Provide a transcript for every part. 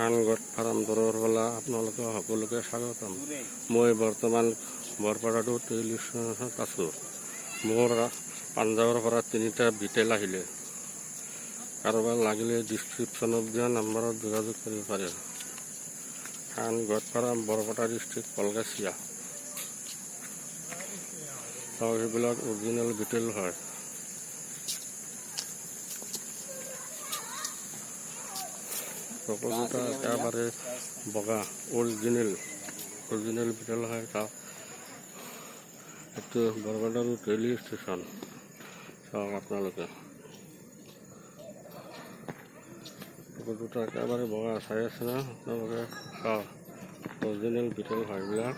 আনগত farm দৰৰ পৰা আপোনালোকে সকলোকে স্বাগতম। মই বৰ্তমান বৰপেটা ৰেল ষ্টেচনত আছোঁ। মোৰ পাঞ্জাৱৰ পৰা 3টা বিটেল আহিলে। কাৰোবাৰ লাগিলে ডিছক্ৰিপশ্যনত দিয়া নম্বৰত যোগাযোগ কৰিব পাৰে। আনগত ফাৰ্ম বৰপেটা ডিষ্ট্ৰিক্ট কলগাছিয়া। সেইবিলাক অৰিজিনেল বিটেল হয়। সকলোটা একেবাৰে বগা অৰিজিনেল বিটেল হয়। এইটো বৰপেটা ৰেল ষ্টেচন চাওক আপোনালোকে। সকলোটা একেবাৰে বগা চাই আছে না আপোনালোকে চাওক, অৰিজিনেল বিটেল হয় এইবিলাক।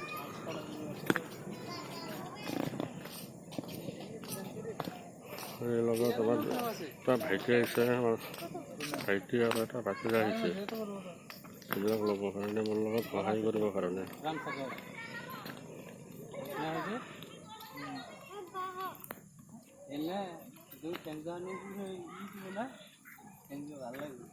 এই লগত আমাৰ এটা ভাইটি আহিছে, আমাৰ ভাইটি আৰু এটা ভাতিজা আহিছে এইবিলাক ল'বৰ কাৰণে, মোৰ লগত সহায় কৰিবৰ কাৰণে। ভাল লাগে।